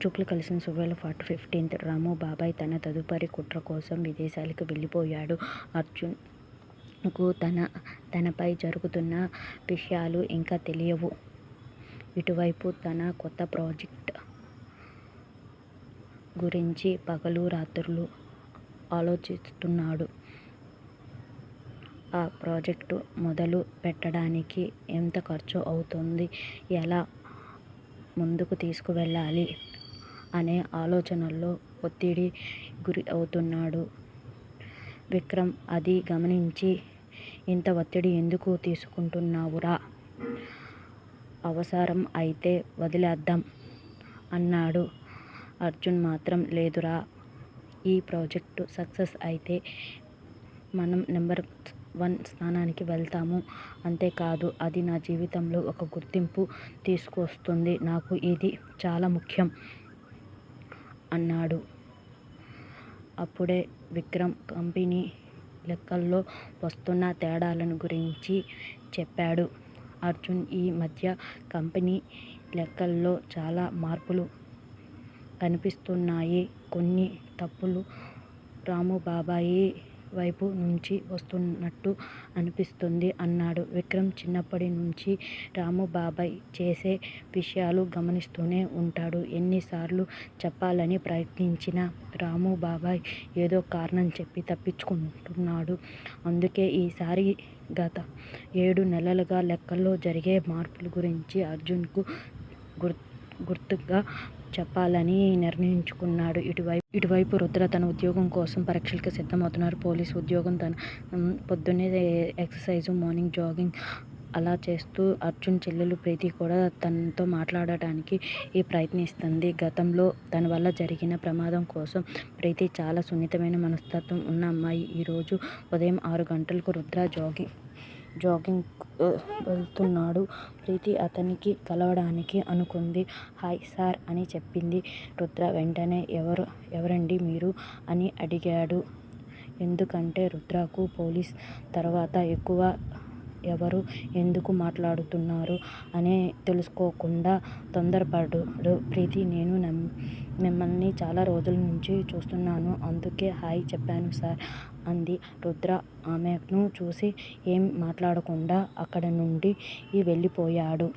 చుక్లు కలిసిన సువేళ 15th రాము బాబాయ్ తన తదుపరి కుట్ర కోసం విదేశాలకు వెళ్ళిపోయాడు. అర్జున్కు తనపై జరుగుతున్న విషయాలు ఇంకా తెలియవు. ఇటువైపు తన కొత్త ప్రాజెక్ట్ గురించి పగలు రాత్రులు ఆలోచిస్తున్నాడు. ఆ ప్రాజెక్టు మొదలు పెట్టడానికి ఎంత ఖర్చు అవుతుంది, ఎలా ముందుకు తీసుకువెళ్ళాలి అనే ఆలోచనల్లో ఒత్తిడి గురి అవుతున్నాడు. విక్రమ్ అది గమనించి, ఇంత ఒత్తిడి ఎందుకు తీసుకుంటున్నావురా? అవసరం అయితే వదిలేద్దాం అన్నాడు. అర్జున్ మాత్రం లేదురా, ఈ ప్రాజెక్టు సక్సెస్ అయితే మనం నెంబర్ 1 స్థానానికి వెళ్తాము. అంతేకాదు అది నా జీవితంలో ఒక గుర్తింపు తీసుకొస్తుంది. నాకు ఇది చాలా ముఖ్యం అన్నాడు. అప్పుడే విక్రమ్ కంపెనీ లెక్కల్లో వస్తున్న తేడాలను గురించి చెప్పాడు. అర్జున్, ఈ మధ్య కంపెనీ లెక్కల్లో చాలా మార్పులు కనిపిస్తున్నాయి. కొన్ని తప్పులు రాముబాబాయి వైపు నుంచి వస్తున్నట్టు అనిపిస్తుంది అన్నాడు. విక్రమ్ చిన్నప్పటి నుంచి రాముబాబాయ్ చేసే విషయాలు గమనిస్తూనే ఉంటాడు. ఎన్నిసార్లు చెప్పాలని ప్రయత్నించినా రాముబాబాయ్ ఏదో కారణం చెప్పి తప్పించుకుంటున్నాడు. అందుకే ఈసారి గత 7 నెలలుగా లెక్కల్లో జరిగే మార్పుల గురించి అర్జున్కు గుర్తుగా చెప్పాలని నిర్ణయించుకున్నాడు. ఇటువైపు రుద్ర తన ఉద్యోగం కోసం పరీక్షలకు సిద్ధమవుతున్నాడు. పోలీసు ఉద్యోగం. పొద్దున్నే ఎక్సర్సైజు, మార్నింగ్ జాగింగ్ అలా చేస్తూ అర్జున్ చెల్లెలు ప్రీతి కూడా తనతో మాట్లాడటానికి ప్రయత్నిస్తుంది. గతంలో తన వల్ల జరిగిన ప్రమాదం కోసం ప్రీతి చాలా సున్నితమైన మనస్తత్వం ఉన్న అమ్మాయి. ఈరోజు ఉదయం 6 గంటలకు రుద్ర జాగింగ్ వెళ్తున్నాడు. ప్రీతి అతనికి కలవడానికి అనుకుంది. హాయ్ సార్ అని చెప్పింది. రుద్ర వెంటనే ఎవరండి మీరు అని అడిగాడు. ఎందుకంటే రుద్రకు పోలీస్ తర్వాత ఎక్కువ ఎవరు ఎందుకు మాట్లాడుతున్నారు అని తెలుసుకోకుండా తొందరపడ్డాడు. ప్రీతి, నేను మిమ్మల్ని చాలా రోజుల నుంచి చూస్తున్నాను, అందుకే హాయ్ చెప్పాను సార్ అంది. రుద్ర ఆమెను చూసి ఏం మాట్లాడకుండా అక్కడి నుండి వెళ్ళిపోయాడు.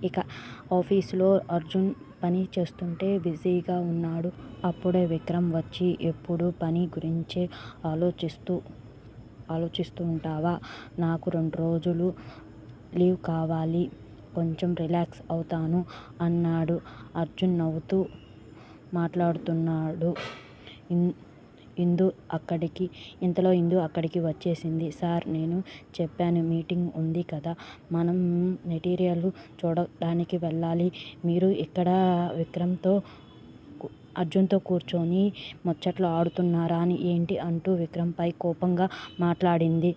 ఇక ఆఫీసులో అర్జున్ పని చేస్తుంటే బిజీగా ఉన్నాడు. అప్పుడే విక్రమ్ వచ్చి, ఎప్పుడూ పని గురించే ఆలోచిస్తూ ఉంటావా? నాకు 2 రోజులు లీవ్ కావాలి, కొంచెం రిలాక్స్ అవుతాను అన్నాడు. అర్జున్ నవ్వుతూ మాట్లాడుతున్నాడు. ఇంతలో ఇందు అక్కడికి వచ్చేసింది. సార్, నేను చెప్పాను మీటింగ్ ఉంది కదా, మనం మెటీరియల్ చూడడానికి వెళ్ళాలి. మీరు ఇక్కడ అర్జున్తో కూర్చొని ముచ్చట్లు ఆడుతున్నారా ఏంటి అంటూ విక్రమ్పై కోపంగా మాట్లాడింది.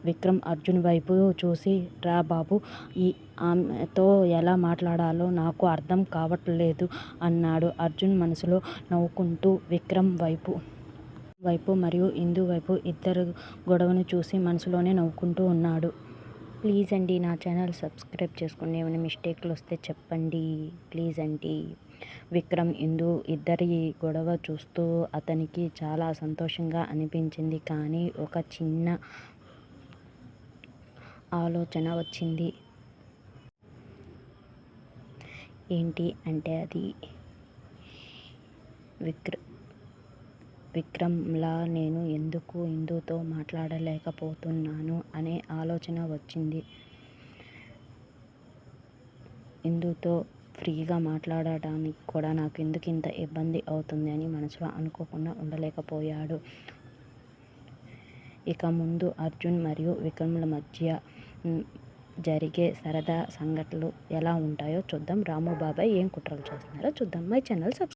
విక్రమ్ అర్జున్ వైపు చూసి, రా బాబు, ఆమెతో ఎలా మాట్లాడాలో నాకు అర్థం కావట్లేదు అన్నాడు. అర్జున్ మనసులో నవ్వుకుంటూ విక్రమ్ వైపు మరియు ఇందు వైపు ఇద్దరి గొడవను చూసి మనసులోనే నవ్వుకుంటూ ఉన్నాడు. ప్లీజ్ అండి, నా ఛానల్ సబ్స్క్రైబ్ చేసుకోండి. ఏమైనా మిస్టేక్లు వస్తే చెప్పండి ప్లీజ్ అండి. విక్రమ్, ఇందు ఇద్దరి గొడవ చూస్తూ అతనికి చాలా సంతోషంగా అనిపించింది. కానీ ఒక చిన్న ఆలోచన వచ్చింది. ఏంటి అంటే అది విక్రమ్లా నేను ఎందుకు ఇందుతో మాట్లాడలేకపోతున్నాను అనే ఆలోచన వచ్చింది. ఇందుతో ఫ్రీగా మాట్లాడటానికి కూడా నాకు ఎందుకు ఇంత ఇబ్బంది అవుతుంది అని మనసులో అనుకోకుండా ఉండలేకపోయాడు. ఇక ముందు అర్జున్ మరియు విక్రమ్ల మధ్య జరిగే సరదా సంఘటనలు ఎలా ఉంటాయో చూద్దాం. రాముబాబాయ్ ఏం కుట్రలు చేస్తున్నారో చూద్దాం. My channel subscribe